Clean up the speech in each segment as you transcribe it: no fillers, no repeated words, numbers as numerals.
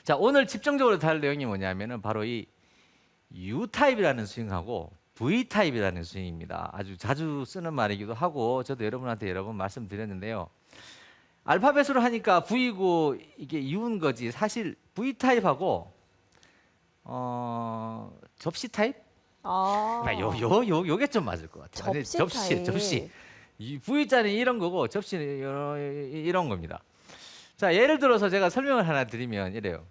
자, 오늘 집중적으로 다룰 내용이 뭐냐면은 바로 이 U 타입이라는 스윙하고 V 타입이라는 스윙입니다. 아주 자주 쓰는 말이기도 하고 저도 여러분한테 여러 번 말씀드렸는데요. 알파벳으로 하니까 V고 이게 U인 거지. 사실 V 타입하고 접시 타입? 아, 요게 좀 맞을 것 같아요. 아니, 접시 타입. 접시. 이 V자는 이런 거고 접시는 이런 겁니다. 자, 예를 들어서 제가 설명을 하나 드리면 이래요.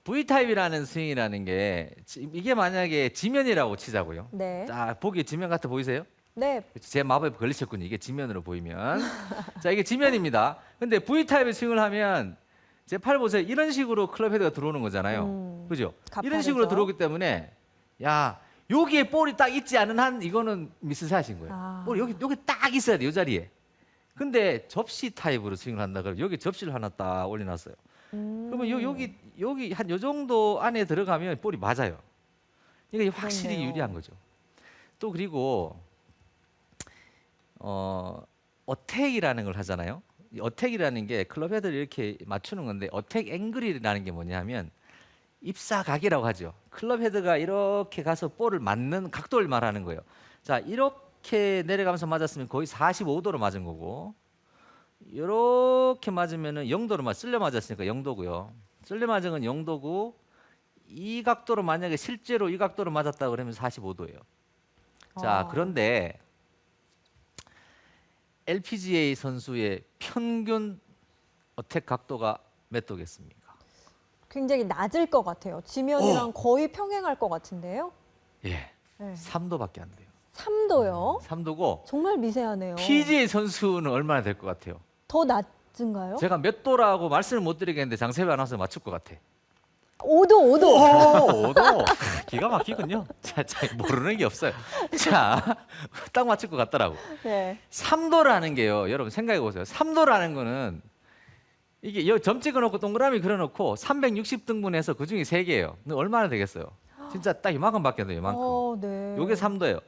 V타입이라는 스윙이라는 게 이게 만약에 지면이라고 치자고요. 네. 자, 보기 지면 같아 보이세요? 네. 제 마법에 걸리셨군요. 이게 지면으로 보이면. 자, 이게 지면입니다. 근데 V타입의 스윙을 하면 제 팔 보세요. 이런 식으로 클럽 헤드가 들어오는 거잖아요. 그죠? 이런 식으로 가파르죠. 들어오기 때문에 야, 여기에 볼이 딱 있지 않은 한 이거는 미스샷인 거예요. 아. 볼이 여기 딱 있어야 돼. 이 자리에. 근데 접시 타입으로 스윙을 한다 그러면 여기 접시를 하나 딱 올려놨어요. 그러면 여기 한 요 정도 안에 들어가면 볼이 맞아요. 이게 확실히 그렇네요. 유리한 거죠. 또 그리고 어택이라는 걸 하잖아요. 이 어택이라는 게 클럽 헤드를 이렇게 맞추는 건데 어택 앵글이라는 게 뭐냐면 입사각이라고 하죠. 클럽 헤드가 이렇게 가서 볼을 맞는 각도를 말하는 거예요. 자, 이렇게 내려가면서 맞았으면 거의 45도로 맞은 거고 이렇게 맞으면은 0도로 쓸려 맞았으니까 0도고요. 쓸려 맞은 건 0도고 이 각도로 만약에 실제로 이 각도로 맞았다 그러면 45도예요. 자, 그런데 LPGA 선수의 평균 어택 각도가 몇 도겠습니까? 굉장히 낮을 것 같아요. 지면이랑 거의 평행할 것 같은데요. 예, 네. 3도밖에 안 돼요. 3도요? 3도고 정말 미세하네요. PGA 선수는 얼마나 될 것 같아요? 더 낮은가요? 제가 몇 도라고 말씀을 못 드리겠는데 장세배 아나운서 맞출 것 같아. 5도, 5도. 오, 5도. 기가 막히군요. 자, 모르는 게 없어요. 자, 딱 맞출 것 같더라고. 네. 3도라는 게요. 여러분 생각해 보세요. 3도라는 거는 이게 여기 점 찍어놓고 동그라미 그려놓고 360등분해서 그 중에 3개예요. 얼마나 되겠어요? 진짜 딱 이만큼밖에 안 돼요. 이만큼. 네. 요게 3도예요.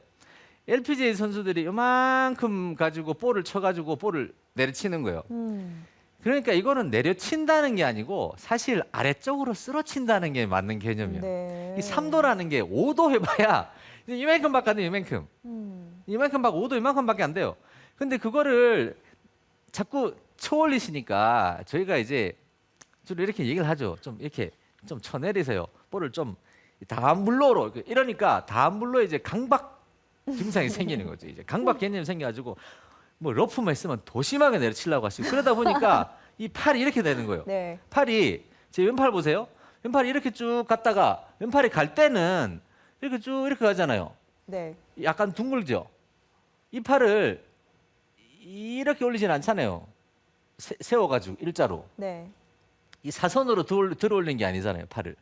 LPGA 선수들이 이만큼 가지고 볼을 쳐가지고 볼을 내려치는 거예요. 그러니까 이거는 내려친다는 게 아니고 사실 아래쪽으로 쓸어친다는 게 맞는 개념이에요. 네. 이 3도라는 게 5도 해봐야 이만큼밖에 안 돼요. 이만큼. 이만큼밖에 5도 이만큼밖에 안 돼요. 근데 그거를 자꾸 쳐올리시니까 저희가 이제 주로 이렇게 얘기를 하죠. 좀 이렇게 좀 쳐내리세요. 볼을 좀 다음블로로 이러니까 다음블로에 이제 강박 증상이 생기는 거죠. 이제 강박 개념이 생겨가지고 뭐 러프만 있으면 더 심하게 내려치려고 하시고 그러다 보니까 이 팔이 이렇게 되는 거예요. 네. 팔이 제 왼팔 보세요. 왼팔이 이렇게 쭉 갔다가 왼팔이 갈 때는 이렇게 쭉 이렇게 가잖아요. 네. 약간 둥글죠. 이 팔을 이렇게 올리진 않잖아요. 세워가지고 일자로 네. 이 사선으로 들어올린 게 아니잖아요. 팔을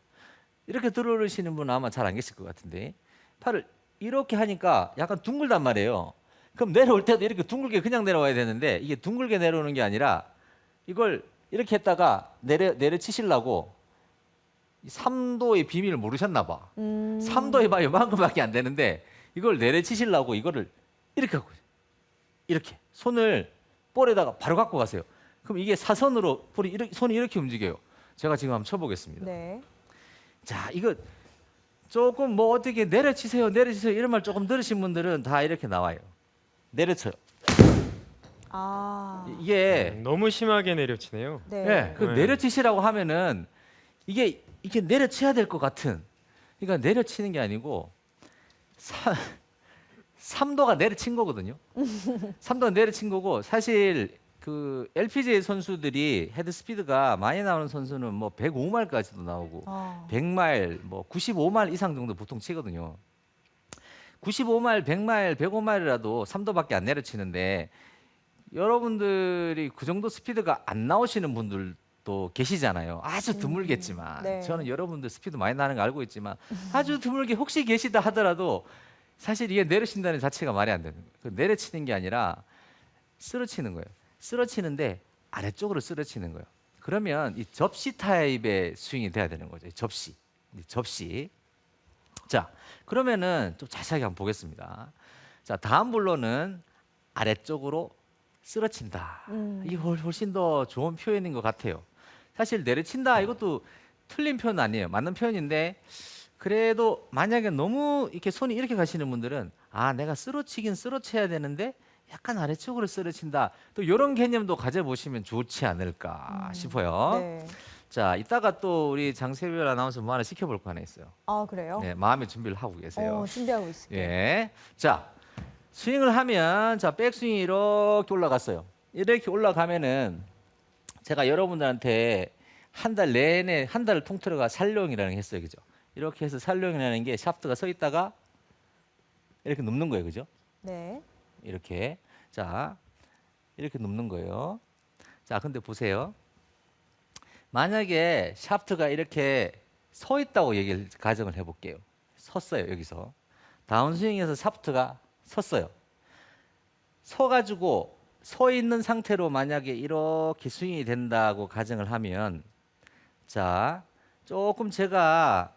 이렇게 들어올리시는 분은 아마 잘 안 계실 것 같은데 팔을 이렇게 하니까 약간 둥글단 말이에요. 그럼 내려올 때도 이렇게 둥글게 그냥 내려와야 되는데 이게 둥글게 내려오는 게 아니라 이걸 이렇게 했다가 내려치시려고 3도의 비밀을 모르셨나 봐. 3도 해봐야 이만큼밖에 안 되는데 이걸 내려치시려고 이거를 이렇게 하고 이렇게 손을 볼에다가 바로 갖고 가세요. 그럼 이게 사선으로 손이 이렇게 움직여요. 제가 지금 한번 쳐보겠습니다. 네. 자, 이거 조금 뭐 어떻게 내려치세요 이런 말 조금 들으신 분들은 다 이렇게 나와요. 내려쳐요. 아. 이게 너무 심하게 내려치네요. 네. 예, 그 네. 내려치시라고 하면은 이게 내려쳐야 될 것 같은. 그러니까 내려치는 게 아니고 3도가 내려친 거거든요. 3도가 내려친 거고 사실 그 LPGA 선수들이 헤드 스피드가 많이 나오는 선수는 뭐 105마일까지도 나오고 100마일, 뭐 95마일 이상 정도 보통 치거든요. 95마일, 100마일, 105마일이라도 3도밖에 안 내려치는데 여러분들이 그 정도 스피드가 안 나오시는 분들도 계시잖아요. 아주 드물겠지만 네. 저는 여러분들 스피드 많이 나는 거 알고 있지만 아주 드물게 혹시 계시다 하더라도 사실 이게 내려친다는 자체가 말이 안 되는 거예요. 그 내려치는 게 아니라 쓰러치는 거예요. 쓰러치는데 아래쪽으로 쓰러치는 거예요. 그러면 이 접시 타입의 스윙이 돼야 되는 거죠. 이 접시. 자, 그러면은 좀 자세하게 한번 보겠습니다. 자, 다음 블로는 아래쪽으로 쓰러친다. 이게 훨씬 더 좋은 표현인 것 같아요. 사실 내려친다 이것도 틀린 표현 아니에요. 맞는 표현인데 그래도 만약에 너무 이렇게 손이 이렇게 가시는 분들은 아 내가 쓰러치긴 쓰러쳐야 되는데 약간 아래쪽으로 쓰러친다. 또 이런 개념도 가져보시면 좋지 않을까 싶어요. 네. 자, 이따가 또 우리 장세별 아나운서 뭐 하나 시켜볼 거 하나 있어요. 아, 그래요? 네, 마음의 준비를 하고 계세요. 준비하고 있을게요. 예. 자, 스윙을 하면 자 백스윙이 이렇게 올라갔어요. 이렇게 올라가면은 제가 여러분들한테 한 달 내내 한 달을 통틀어가 살롱이라는 게 했어요, 그죠? 이렇게 해서 살롱이라는 게 샤프트가 서 있다가 이렇게 눕는 거예요, 그죠? 네. 이렇게 자 이렇게 눕는 거예요. 자, 근데 보세요. 만약에 샤프트가 이렇게 서 있다고 얘기를 가정을 해볼게요. 섰어요, 여기서. 다운스윙에서 샤프트가 섰어요. 서가지고 서 있는 상태로 만약에 이렇게 스윙이 된다고 가정을 하면 자 조금 제가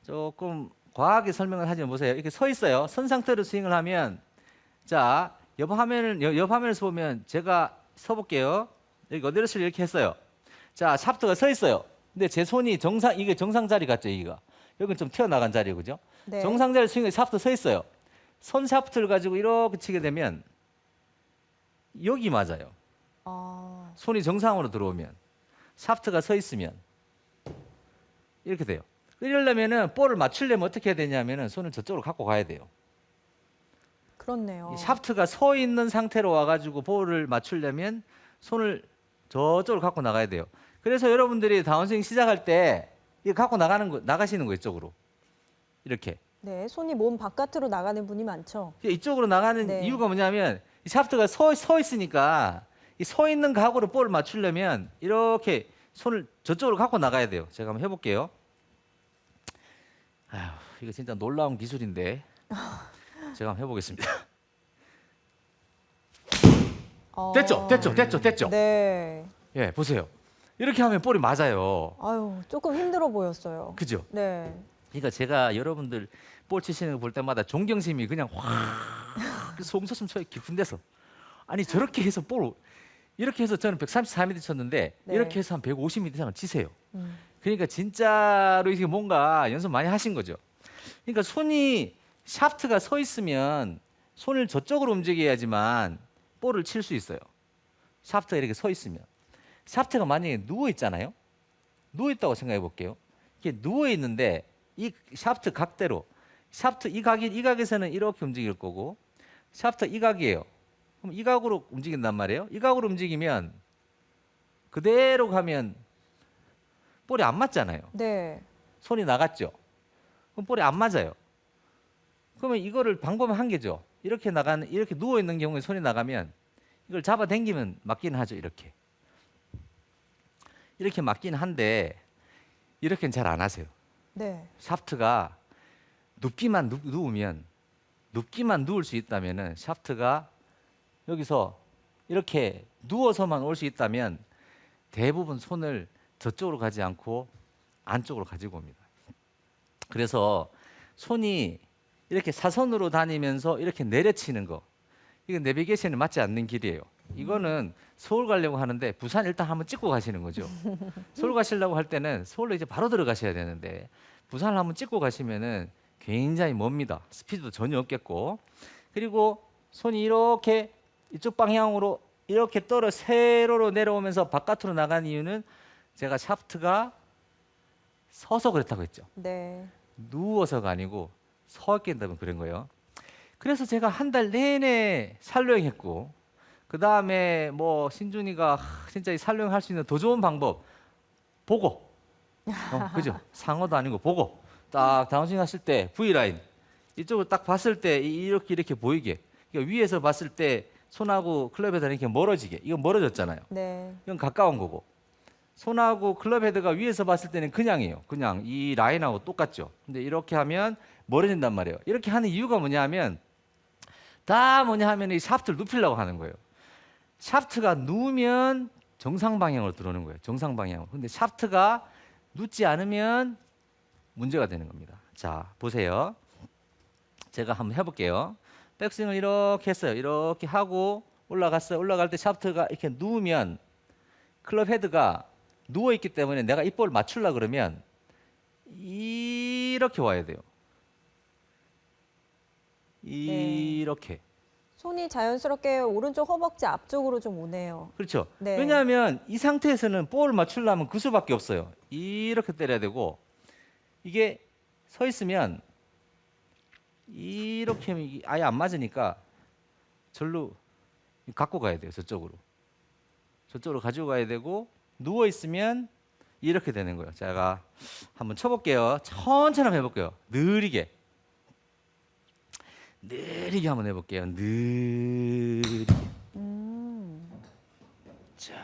조금 과하게 설명을 하지 보세요. 이렇게 서 있어요. 선 상태로 스윙을 하면 자 옆 화면에서 보면 제가 서 볼게요. 여기 어드레스를 이렇게 했어요. 자 샤프트가 서 있어요. 근데 제 손이 이게 정상 자리 같죠, 여기가. 여기는 좀 튀어나간 자리고 그죠? 네. 정상 자리 스윙에 샤프트 서 있어요. 손 샤프트를 가지고 이렇게 치게 되면 여기 맞아요. 아, 손이 정상으로 들어오면 샤프트가 서 있으면 이렇게 돼요. 이러려면은 볼을 맞추려면 어떻게 해야 되냐면은 손을 저쪽으로 갖고 가야 돼요. 그렇네요. 이 샤프트가 서 있는 상태로 와가지고 볼을 맞추려면 손을 저쪽으로 갖고 나가야 돼요. 그래서 여러분들이 다운스윙 시작할 때 이거 갖고 나가시는 거 이쪽으로 이렇게 네, 손이 몸 바깥으로 나가는 분이 많죠. 이쪽으로 나가는 네. 이유가 뭐냐면 이 샤프트가 서 있으니까 이 서 있는 각으로 볼을 맞추려면 이렇게 손을 저쪽으로 갖고 나가야 돼요. 제가 한번 해볼게요. 아휴, 이거 진짜 놀라운 기술인데 제가 한번 해보겠습니다. 됐죠? 네. 예, 보세요. 이렇게 하면 볼이 맞아요. 아유, 조금 힘들어 보였어요. 그죠? 네. 그러니까 제가 여러분들 볼 치시는 거 볼 때마다 존경심이 그냥 확 솟았으면 쳐요. 깊은 데서. 아니 저렇게 해서 이렇게 해서 저는 134m 쳤는데 네. 이렇게 해서 한 150m 이상을 치세요. 음. 그러니까 진짜로 이게 뭔가 연습 많이 하신 거죠. 그러니까 손이 샤프트가 서 있으면 손을 저쪽으로 움직여야지만 볼을 칠 수 있어요. 샤프트가 이렇게 서 있으면. 샤프트가 만약에 누워 있잖아요. 누워 있다고 생각해 볼게요. 이게 누워 있는데 이 샤프트 각대로 샤프트 이 각에서는 이렇게 움직일 거고 샤프트 이 각이에요. 그럼 이 각으로 움직인단 말이에요. 이 각으로 움직이면 그대로 가면 볼이 안 맞잖아요. 네. 손이 나갔죠. 그럼 볼이 안 맞아요. 그러면 이거를 방법은 한 개죠. 이렇게 누워 있는 경우에 손이 나가면 이걸 잡아 당기면 맞기는 하죠. 이렇게 맞기는 한데 이렇게는 잘 안 하세요. 네. 샤프트가 누우면 눕기만 누울 수 있다면은 샤프트가 여기서 이렇게 누워서만 올 수 있다면 대부분 손을 저쪽으로 가지 않고 안쪽으로 가지고 옵니다. 그래서 손이 이렇게 사선으로 다니면서 이렇게 내려치는 거 이건 내비게이션에 맞지 않는 길이에요. 이거는 서울 가려고 하는데 부산 일단 한번 찍고 가시는 거죠. 서울 가시려고 할 때는 서울로 이제 바로 들어가셔야 되는데 부산을 한번 찍고 가시면은 굉장히 멉니다. 스피드도 전혀 없겠고 그리고 손이 이렇게 이쪽 방향으로 이렇게 세로로 내려오면서 바깥으로 나간 이유는 제가 샤프트가 서서 그랬다고 했죠. 네. 누워서가 아니고 서 있게 된다면 그런 거예요. 그래서 제가 한 달 내내 살로잉했고 그 다음에 뭐 신준이가 진짜 이 살로잉할 수 있는 더 좋은 방법 보고 그죠? 상어도 아니고 보고 딱 다운스윙 하실 때 V라인 이쪽을 딱 봤을 때 이렇게 보이게 그러니까 위에서 봤을 때 손하고 클럽 헤드는 이렇게 멀어지게 이건 멀어졌잖아요. 네. 이건 가까운 거고 손하고 클럽 헤드가 위에서 봤을 때는 그냥이에요. 그냥 이 라인하고 똑같죠. 근데 이렇게 하면 멀어진단 말이에요. 이렇게 하는 이유가 뭐냐 하면 이 샤프트를 눕히려고 하는 거예요. 샤프트가 누우면 정상 방향으로 들어오는 거예요. 정상 방향으로. 근데 샤프트가 눕지 않으면 문제가 되는 겁니다. 자, 보세요. 제가 한번 해볼게요. 백스윙을 이렇게 했어요. 이렇게 하고 올라갔어요. 올라갈 때 샤프트가 이렇게 누우면 클럽 헤드가 누워 있기 때문에 내가 이 볼을 맞추려 그러면 이렇게 와야 돼요. 이렇게. 손이 자연스럽게 오른쪽 허벅지 앞쪽으로 좀 오네요. 그렇죠. 네. 왜냐하면 이 상태에서는 볼을 맞추려면 그 수밖에 없어요. 이렇게 때려야 되고 이게 서 있으면 이렇게 하면 이게 아예 안 맞으니까 절로 갖고 가야 돼요. 저쪽으로. 저쪽으로 가지고 가야 되고 누워 있으면 이렇게 되는 거예요. 제가 한번 쳐볼게요. 천천히 한번 해볼게요. 느리게. 느리게 한번 해볼게요. 느리게. 자,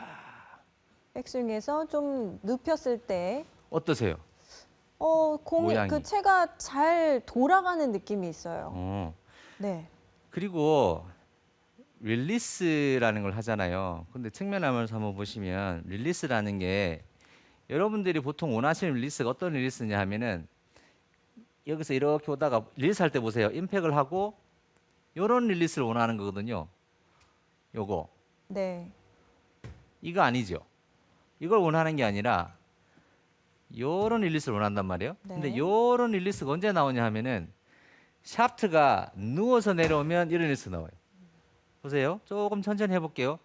백스윙에서 좀 눕혔을 때 어떠세요? 공이 모양이. 그 채가 잘 돌아가는 느낌이 있어요. 네. 그리고 릴리스라는 걸 하잖아요. 근데 측면화면에서 한번 보시면 릴리스라는 게 여러분들이 보통 원하시는 릴리스가 어떤 릴리스냐 하면은 여기서 이렇게 오다가 릴리스 할 때 보세요. 임팩을 하고 요런 릴리스를 원하는 거거든요. 요거. 네. 이거 아니죠. 이걸 원하는 게 아니라 요런 릴리스를 원한단 말이에요. 네. 근데 요런 릴리스가 언제 나오냐 하면은 샤프트가 누워서 내려오면 이런 릴리스 나와요. 보세요. 조금 천천히 해볼게요.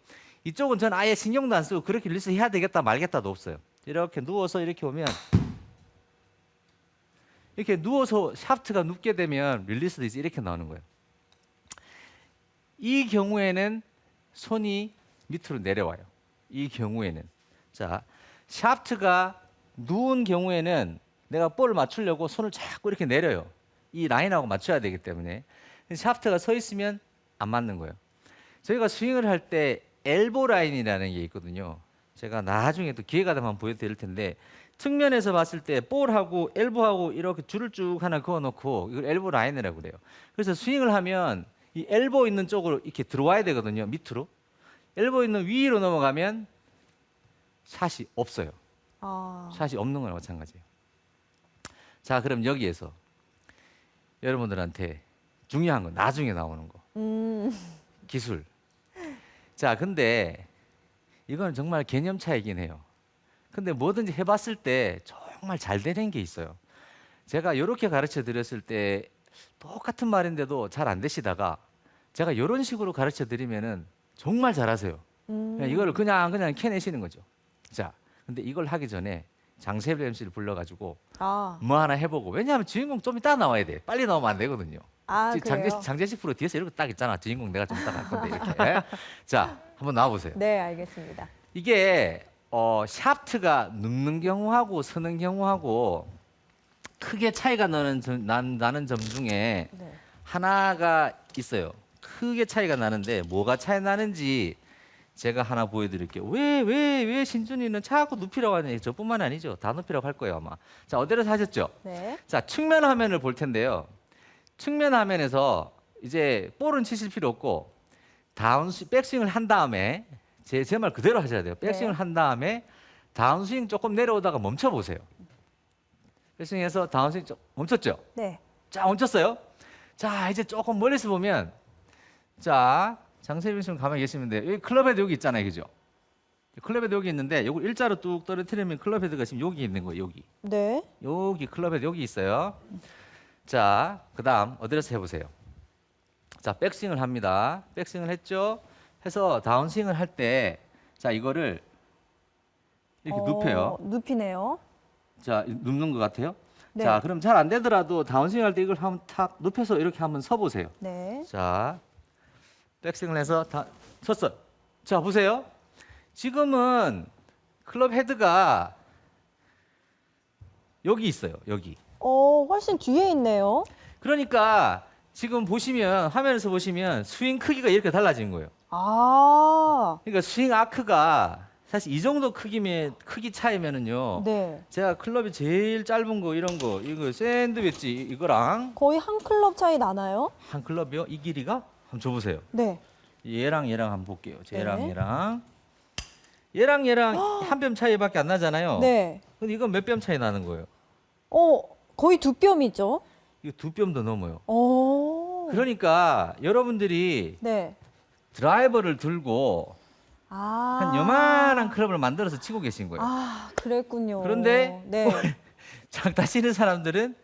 이쪽은 전 아예 신경도 안 쓰고 그렇게 릴리스 해야 되겠다 말겠다도 없어요. 이렇게 누워서 이렇게 오면 이렇게 누워서 샤프트가 눕게 되면 릴리스도 이제 이렇게 나오는 거예요. 이 경우에는 손이 밑으로 내려와요. 이 경우에는. 자, 샤프트가 누운 경우에는 내가 볼을 맞추려고 손을 자꾸 이렇게 내려요. 이 라인하고 맞춰야 되기 때문에. 샤프트가 서 있으면 안 맞는 거예요. 저희가 스윙을 할 때 엘보 라인이라는 게 있거든요. 제가 나중에 또 기회가 되면 한번 보여드릴 텐데 측면에서 봤을 때 볼하고 엘보하고 이렇게 줄을 쭉 하나 그어놓고 이걸 엘보 라인이라고 그래요. 그래서 스윙을 하면 이 엘보 있는 쪽으로 이렇게 들어와야 되거든요. 밑으로. 엘보 있는 위로 넘어가면 샷이 없어요. 샷이 없는 거나 마찬가지예요. 자, 그럼 여기에서 여러분들한테 중요한 거 나중에 나오는 거 기술. 자, 근데 이건 정말 개념 차이긴 해요. 근데 뭐든지 해봤을 때 정말 잘 되는 게 있어요. 제가 이렇게 가르쳐 드렸을 때 똑같은 말인데도 잘 안 되시다가 제가 이런 식으로 가르쳐 드리면은 정말 잘하세요. 이거를 그냥 캐내시는 거죠. 자, 근데 이걸 하기 전에 장세별 MC를 불러가지고 뭐 하나 해보고. 왜냐하면 주인공 좀 이따 나와야 돼. 빨리 나오면 안 되거든요. 그래요? 장재식 프로 뒤에서 이렇게 딱 있잖아. 주인공 내가 좀 이따 갈 건데 이렇게. 자, 한번 나와보세요. 네, 알겠습니다. 이게 샤프트가 눕는 경우하고 서는 경우하고 크게 차이가 나는 점 중에 네. 하나가 있어요. 크게 차이가 나는데 뭐가 차이 나는지 제가 하나 보여드릴게요. 왜 신준이는 자꾸 눕히라고 하냐. 저뿐만 아니죠. 다 눕히라고 할 거예요 아마. 자, 어디에서 하셨죠? 네. 자, 측면 화면을 볼 텐데요. 측면 화면에서 이제 볼은 치실 필요 없고 백스윙을 한 다음에 제 말 그대로 하셔야 돼요. 백스윙을 네. 한 다음에 다운스윙 조금 내려오다가 멈춰 보세요. 백스윙해서 다운스윙 멈췄죠? 네. 자, 멈췄어요. 자, 이제 조금 멀리서 보면 자, 장세빈 씨는 가만히 계시면 돼요. 여기 클럽헤드 여기 있잖아요. 그죠? 클럽헤드 여기 있는데 요걸 일자로 뚝 떨어뜨리면 클럽헤드가 지금 여기 있는 거예요. 여기. 네. 여기 클럽헤드 여기 있어요. 자, 그다음 어디서 해보세요. 자, 백스윙을 합니다. 백스윙을 했죠. 해서 다운스윙을 할 때 자, 이거를 이렇게 눕혀요. 눕히네요. 자, 눕는 것 같아요. 네. 자, 그럼 잘 안 되더라도 다운스윙 할 때 이걸 한번 탁 눕혀서 이렇게 한번 서 보세요. 네. 자, 백스윙을 해서 섰어요. 자, 보세요. 지금은 클럽 헤드가 여기 있어요. 여기. 훨씬 뒤에 있네요. 그러니까 지금 보시면 화면에서 보시면 스윙 크기가 이렇게 달라진 거예요. 그러니까 스윙 아크가 사실 이 정도 크기 차이면은요. 네. 제가 클럽이 제일 짧은 거 이런 거 이거 샌드위치 이거랑 거의 한 클럽 차이 나나요? 한 클럽이요? 이 길이가 한번 줘보세요. 네. 얘랑 얘랑 한번 볼게요. 얘랑 네. 얘랑 한 뼘 차이밖에 안 나잖아요. 네. 근데 이건 몇 뼘 차이 나는 거예요? 거의 두 뼘이죠. 이거 2뼘 더 넘어요. 오. 그러니까 여러분들이 네. 드라이버를 들고 아. 한 요만한 클럽을 만들어서 치고 계신 거예요. 아, 그랬군요. 그런데 네. 장타 치는 사람들은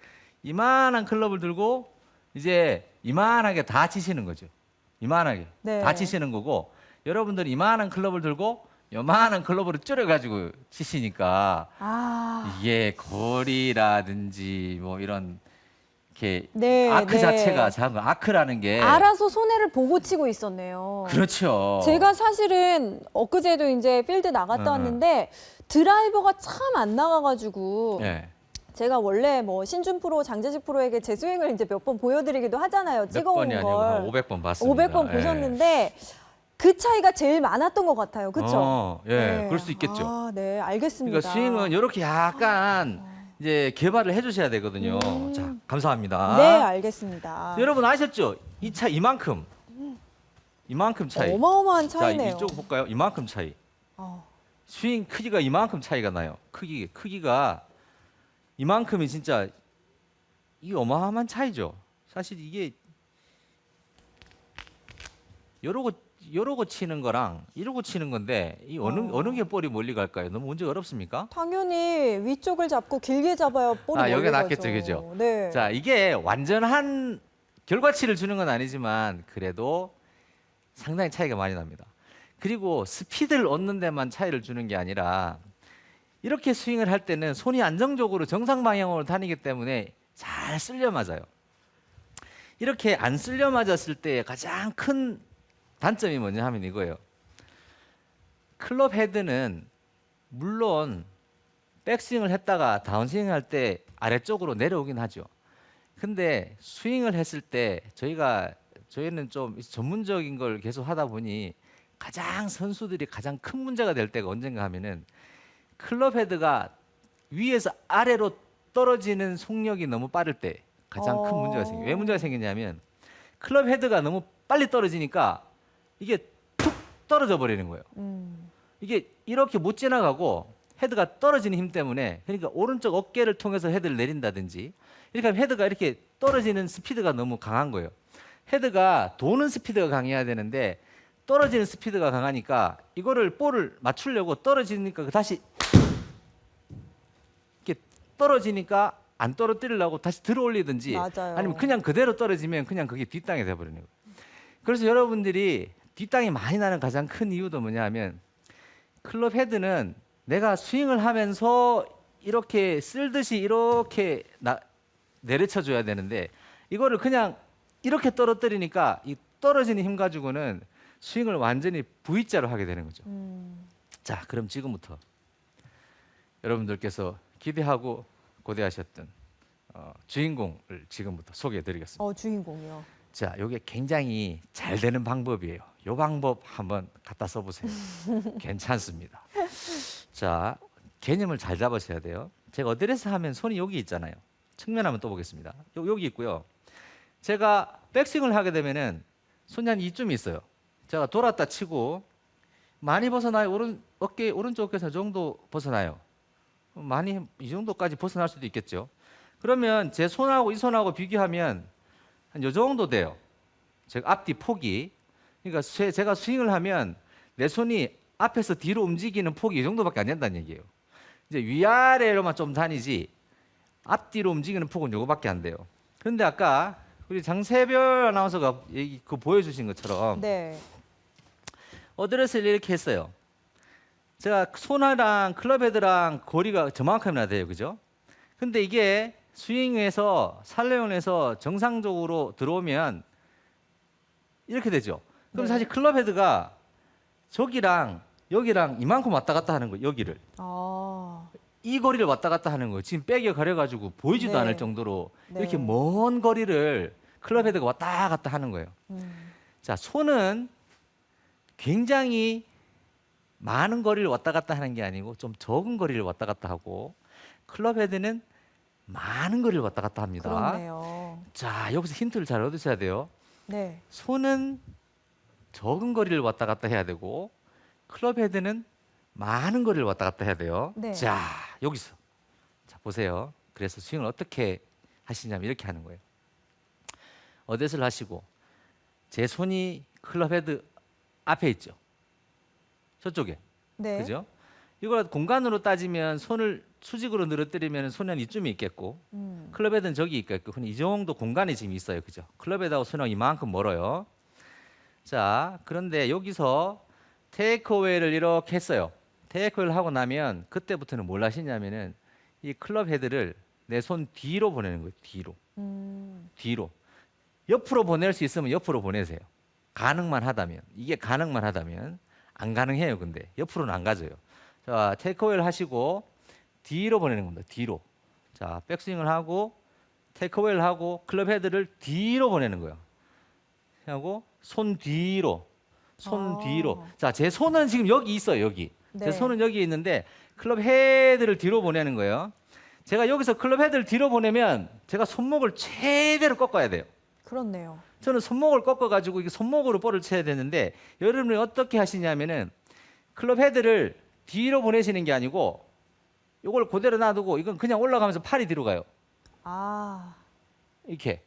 이만한 클럽을 들고 이제 이만하게 다 치시는 거죠. 이만하게 네. 다 치시는 거고 여러분들은 이만한 클럽을 들고 요만한 클럽으로 줄여가지고 치시니까 아. 이게 거리라든지 뭐 이런 이렇게 네, 아크 네. 자체가 작은 거. 아크라는 게 알아서 손해를 보고 치고 있었네요. 그렇죠. 제가 사실은 엊그제도 이제 필드 나갔다 어. 왔는데 드라이버가 참 안 나가가지고 예. 제가 원래 뭐 신준 프로, 장재식 프로에게 제 스윙을 이제 몇 번 보여드리기도 하잖아요. 몇 찍어온 번이 아니고 한 걸. 500번 봤습니다. 500번 예. 보셨는데 그 차이가 제일 많았던 것 같아요. 그렇죠? 예, 그럴 수 있겠죠. 아, 네, 알겠습니다. 그러니까 스윙은 이렇게 약간 이제 개발을 해주셔야 되거든요. 자, 감사합니다. 네, 알겠습니다. 여러분 아셨죠? 이 차 이만큼 차이. 어마어마한 자, 차이네요. 이쪽 볼까요? 이만큼 차이. 어. 스윙 크기가 이만큼 차이가 나요. 크기가 이만큼이 진짜 이 어마어마한 차이죠. 사실 이게 요러고 치는 거랑 이러고 치는 건데 이 어느 게 볼이 멀리 갈까요? 너무 문제가 어렵습니까? 당연히 위쪽을 잡고 길게 잡아야 볼이 아, 여기가 멀리 낫겠죠, 가죠. 그죠? 네. 자, 이게 완전한 결과치를 주는 건 아니지만 그래도 상당히 차이가 많이 납니다. 그리고 스피드를 얻는 데만 차이를 주는 게 아니라 이렇게 스윙을 할 때는 손이 안정적으로 정상 방향으로 다니기 때문에 잘 쓸려 맞아요. 이렇게 안 쓸려 맞았을 때 가장 큰 단점이 뭐냐 하면 이거예요. 클럽 헤드는 물론 백스윙을 했다가 다운스윙 할 때 아래쪽으로 내려오긴 하죠. 근데 스윙을 했을 때 저희는 좀 전문적인 걸 계속 하다 보니 선수들이 가장 큰 문제가 될 때가 언젠가 하면은 클럽 헤드가 위에서 아래로 떨어지는 속력이 너무 빠를 때 가장 큰 문제가 생겨요. 왜 문제가 생기냐면 클럽 헤드가 너무 빨리 떨어지니까 이게 툭 떨어져 버리는 거예요. 이게 이렇게 못 지나가고 헤드가 떨어지는 힘 때문에 그러니까 오른쪽 어깨를 통해서 헤드를 내린다든지 이렇게 하면 헤드가 이렇게 떨어지는 스피드가 너무 강한 거예요. 헤드가 도는 스피드가 강해야 되는데 떨어지는 스피드가 강하니까 이거를 볼을 맞추려고 떨어지니까 다시 이렇게 떨어지니까 안 떨어뜨리려고 다시 들어올리든지 맞아요. 아니면 그냥 그대로 떨어지면 그냥 그게 뒷땅이 돼버리는 거예요. 그래서 여러분들이 뒷땅이 많이 나는 가장 큰 이유도 뭐냐 하면 클럽 헤드는 내가 스윙을 하면서 이렇게 쓸듯이 이렇게 내려쳐 줘야 되는데 이거를 그냥 이렇게 떨어뜨리니까 이 떨어지는 힘 가지고는 스윙을 완전히 V자로 하게 되는 거죠. 자, 그럼 지금부터 여러분들께서 기대하고 고대하셨던 주인공을 지금부터 소개해 드리겠습니다. 주인공이요. 자, 이게 굉장히 잘 되는 방법이에요. 이 방법 한번 갖다 써보세요. 괜찮습니다. 자, 개념을 잘 잡으셔야 돼요. 제가 어드레스 하면 손이 여기 있잖아요. 측면 한번 또 보겠습니다. 여기 있고요. 제가 백스윙을 하게 되면은 손이 한 이쯤 있어요. 제가 돌았다 치고 많이 벗어나요. 오른쪽 어깨에서 이 정도 벗어나요. 많이 이 정도까지 벗어날 수도 있겠죠. 그러면 제 손하고 이 손하고 비교하면 한 이 정도 돼요. 제가 앞뒤 폭이. 그러니까 제가 스윙을 하면 내 손이 앞에서 뒤로 움직이는 폭이 이 정도밖에 안 된다는 얘기예요. 이제 위아래로만 좀 다니지 앞뒤로 움직이는 폭은 요거밖에 안 돼요. 그런데 아까 우리 장세별 아나운서가 그 보여주신 것처럼 네. 어드레스를 이렇게 했어요. 제가 손이랑 클럽 헤드랑 거리가 저만큼이나 돼요. 그죠? 근데 이게 스윙에서 살레온에서 정상적으로 들어오면 이렇게 되죠. 그럼 네. 사실 클럽 헤드가 저기랑 여기랑 이만큼 왔다 갔다 하는 거예요. 여기를. 이 거리를 왔다 갔다 하는 거예요. 지금 백에 가려가지고 보이지도 네. 않을 정도로 네. 이렇게 먼 거리를 클럽 헤드가 왔다 갔다 하는 거예요. 자, 손은 굉장히 많은 거리를 왔다 갔다 하는 게 아니고 좀 적은 거리를 왔다 갔다 하고 클럽 헤드는 많은 거리를 왔다 갔다 합니다. 그렇네요. 자, 여기서 힌트를 잘 얻으셔야 돼요. 네. 손은 적은 거리를 왔다 갔다 해야 되고 클럽 헤드는 많은 거리를 왔다 갔다 해야 돼요. 네. 자, 여기서 자 보세요. 그래서 스윙을 어떻게 하시냐면 이렇게 하는 거예요. 어드레스를 하시고 제 손이 클럽 헤드 앞에 있죠. 저쪽에. 네. 그죠? 이걸 공간으로 따지면 손을 수직으로 늘어뜨리면 손이 한 이쯤이 있겠고 클럽 헤드는 저기 있겠고 흔히 이 정도 공간이 지금 있어요. 그죠? 클럽 헤드하고 손하고 이만큼 멀어요. 자, 그런데 여기서 테이크어웨이를 이렇게 했어요. 테이크어웨이를 하고 나면 그때부터는 뭘 하시냐면은 이 클럽 헤드를 내 손 뒤로 보내는 거예요. 뒤로. 뒤로. 옆으로 보낼 수 있으면 옆으로 보내세요. 가능만 하다면. 이게 가능만 하다면. 안 가능해요. 근데 옆으로는 안 가져요. 자, 테이크어웨이를 하시고 뒤로 보내는 겁니다. 뒤로. 자, 백스윙을 하고 테이크어웨이를 하고 클럽 헤드를 뒤로 보내는 거예요. 하고 손 뒤로. 손 아. 뒤로. 자, 제 손은 지금 여기 있어요. 여기. 네. 제 손은 여기 있는데 클럽 헤드를 뒤로 보내는 거예요. 제가 여기서 클럽 헤드를 뒤로 보내면 제가 손목을 최대로 꺾어야 돼요. 그렇네요. 저는 손목을 꺾어가지고 이게 손목으로 볼을 쳐야 되는데 여러분이 어떻게 하시냐면은 클럽 헤드를 뒤로 보내시는 게 아니고 이걸 그대로 놔두고 이건 그냥 올라가면서 팔이 뒤로 가요. 아, 이렇게.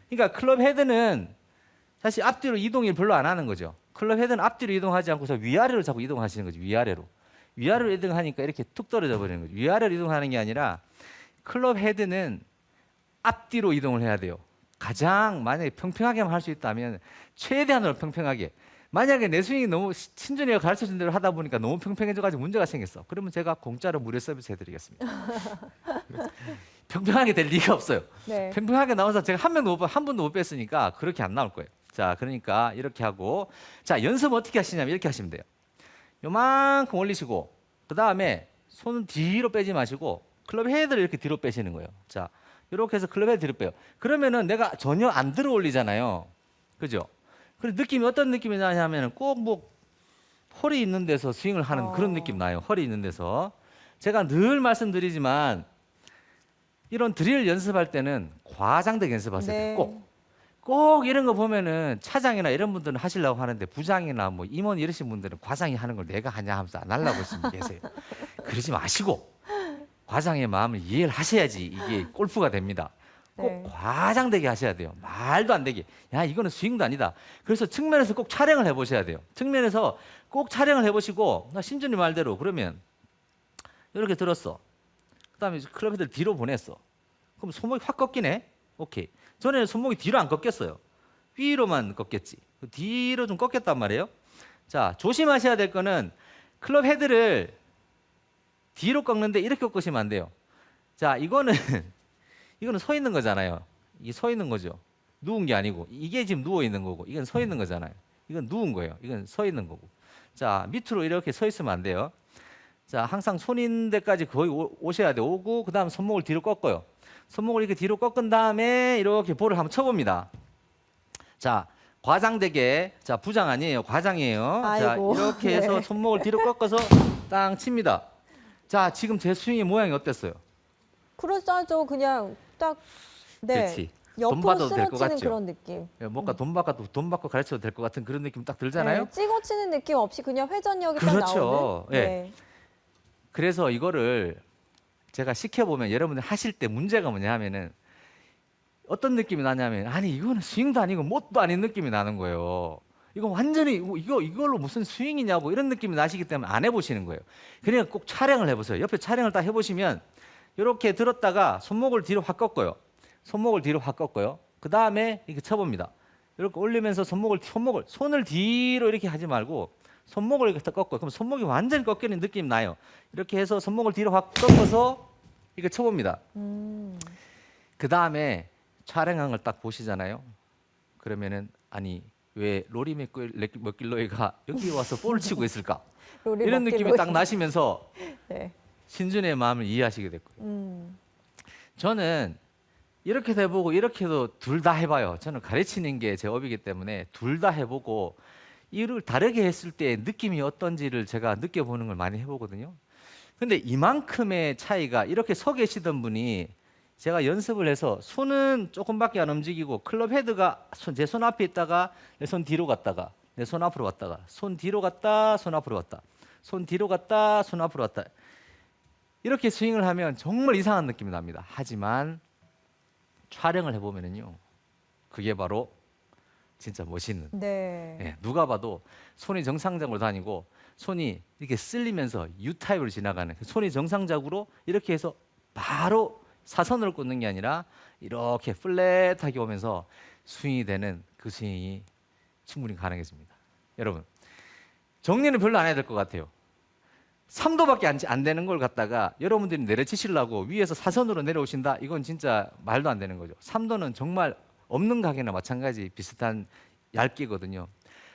그러니까 클럽 헤드는 사실 앞뒤로 이동을 별로 안 하는 거죠. 클럽 헤드는 앞뒤로 이동하지 않고서 위아래로 자꾸 이동하시는 거죠. 위아래로. 위아래로 이동하니까 이렇게 툭 떨어져 버리는 거죠. 위아래로 이동하는 게 아니라 클럽 헤드는 앞뒤로 이동을 해야 돼요. 가장 만약에 평평하게만 할 수 있다면 최대한으로 평평하게. 만약에 내 스윙이 너무 신준이가 가르쳐준 대로 하다 보니까 너무 평평해져가지고 문제가 생겼어. 그러면 제가 공짜로 무료 서비스 해드리겠습니다. 평평하게 될 리가 없어요. 네. 평평하게 나와서 제가 한 번도 못 뺐으니까 그렇게 안 나올 거예요. 자, 그러니까 이렇게 하고 자, 연습 어떻게 하시냐면 이렇게 하시면 돼요. 요만큼 올리시고 그 다음에 손은 뒤로 빼지 마시고 클럽 헤드를 이렇게 뒤로 빼시는 거예요. 자, 이렇게 해서 클럽 헤드 뒤로 빼요. 그러면은 내가 전혀 안 들어 올리잖아요. 그죠? 그래서 느낌이 어떤 느낌이 나냐면은 꼭 뭐 홀이 있는 데서 스윙을 하는 그런 느낌 나요. 홀이 있는 데서. 제가 늘 말씀드리지만 이런 드릴 연습할 때는 과장되게 연습하세요. 네. 꼭 이런 거 보면은 차장이나 이런 분들은 하시려고 하는데 부장이나 뭐 임원 이러신 분들은 과장이 하는 걸 내가 하냐 하면서 안 하려고 하시는 분 계세요. 그러지 마시고 과장의 마음을 이해를 하셔야지 이게 골프가 됩니다. 꼭 네. 과장되게 하셔야 돼요. 말도 안 되게. 야, 이거는 스윙도 아니다. 그래서 측면에서 꼭 촬영을 해보셔야 돼요. 측면에서 꼭 촬영을 해보시고 나 신준이 말대로 그러면 이렇게 들었어. 그다음에 클럽 헤드를 뒤로 보냈어. 그럼 손목이 확 꺾이네. 오케이. 전에는 손목이 뒤로 안 꺾였어요. 위로만 꺾였지. 뒤로 좀 꺾였단 말이에요. 자, 조심하셔야 될 거는 클럽 헤드를 뒤로 꺾는데 이렇게 꺾으시면 안 돼요. 자, 이거는 서 있는 거잖아요. 이게 서 있는 거죠. 누운 게 아니고 이게 지금 누워 있는 거고 이건 서 있는 거잖아요. 이건 누운 거예요. 이건 서 있는 거고. 자, 밑으로 이렇게 서 있으면 안 돼요. 자, 항상 손인 데까지 거의 오셔야 돼요. 오고 그다음 손목을 뒤로 꺾어요. 손목을 이렇게 뒤로 꺾은 다음에 이렇게 볼을 한번 쳐봅니다. 자, 과장되게. 자, 부장 아니에요. 과장이에요. 아이고. 자, 이렇게 해서 네. 손목을 뒤로 꺾어서 땅 칩니다. 자, 지금 제 스윙의 모양이 어땠어요? 그럴싸하죠. 그냥 딱 네. 그렇지. 돈 옆으로 받아도 될 것 쓰러지는 같죠? 그런 느낌. 뭔가 돈 받고 가르쳐도 될 것 같은 그런 느낌 딱 들잖아요. 네, 찍어치는 느낌 없이 그냥 회전력이 딱 그렇죠. 나오는. 예. 그래서 이거를 제가 시켜보면 여러분들 하실 때 문제가 뭐냐 하면은 어떤 느낌이 나냐면 아니 이거는 스윙도 아니고 뭣도 아닌 느낌이 나는 거예요. 이거 완전히 이걸로 무슨 스윙이냐고 이런 느낌이 나시기 때문에 안 해보시는 거예요. 그러니까 꼭 촬영을 해보세요. 옆에 촬영을 딱 해보시면 이렇게 들었다가 손목을 뒤로 확 꺾어요. 손목을 뒤로 확 꺾어요. 그 다음에 이렇게 쳐봅니다. 이렇게 올리면서 손을 뒤로 이렇게 하지 말고 손목을 이렇게 꺾어요. 그럼 손목이 완전히 꺾이는 느낌이 나요. 이렇게 해서 손목을 뒤로 확 꺾어서 이렇게 쳐봅니다. 그 다음에 촬영한 걸 딱 보시잖아요. 그러면은 아니 왜 로리 맥길로이가 여기 와서 볼을 치고 있을까? 로리 이런 느낌이 먹길로. 딱 나시면서 네. 신준의 마음을 이해하시게 될 거예요. 저는 이렇게도 해보고 이렇게도 둘 다 해봐요. 저는 가르치는 게 제 업이기 때문에 둘 다 해보고 이를 다르게 했을 때 느낌이 어떤지를 제가 느껴보는 걸 많이 해보거든요. 근데 이만큼의 차이가 이렇게 서 계시던 분이 제가 연습을 해서 손은 조금밖에 안 움직이고 클럽 헤드가 제 손 앞에 있다가 내 손 뒤로 갔다가 내 손 앞으로 왔다가 손 뒤로 갔다 손 앞으로 왔다 손 뒤로 갔다 손 앞으로 왔다 이렇게 스윙을 하면 정말 이상한 느낌이 납니다. 하지만 촬영을 해보면은요 그게 바로 진짜 멋있는 네. 누가 봐도 손이 정상적으로 다니고 손이 이렇게 쓸리면서 U타입으로 지나가는 손이 정상적으로 이렇게 해서 바로 사선으로 꽂는 게 아니라 이렇게 플랫하게 오면서 스윙이 되는 그 스윙이 충분히 가능해집니다. 여러분 정리는 별로 안 해야 될 것 같아요. 3도밖에 안 되는 걸 갖다가 여러분들이 내려치시려고 위에서 사선으로 내려오신다? 이건 진짜 말도 안 되는 거죠. 3도는 정말 없는 가게나 마찬가지 비슷한 얇기거든요.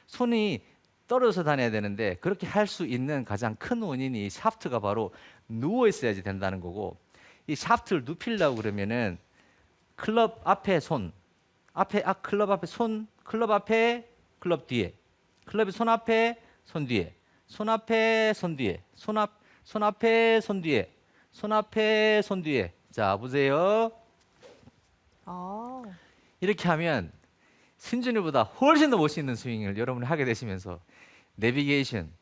손이 떨어져서 다녀야 되는데 그렇게 할 수 있는 가장 큰 원인이 샤프트가 바로 누워 있어야지 된다는 거고, 이 샤프트를 눕히려고 그러면은 클럽 앞에 손, 클럽 앞에 손, 클럽 앞에 클럽 뒤에, 클럽이 손 앞에 손 뒤에, 손 앞에 손 뒤에, 손 앞에 손 뒤에, 손 앞에 손 뒤에. 자 보세요. 아, 이렇게 하면 신준이보다 훨씬 더 멋있는 스윙을 여러분이 하게 되시면서 내비게이션,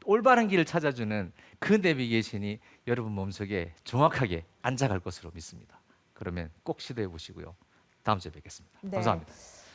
올바른 길을 찾아주는 그 내비게이션이 여러분 몸속에 정확하게 앉아갈 것으로 믿습니다. 그러면 꼭 시도해 보시고요. 다음 주에 뵙겠습니다. 네. 감사합니다.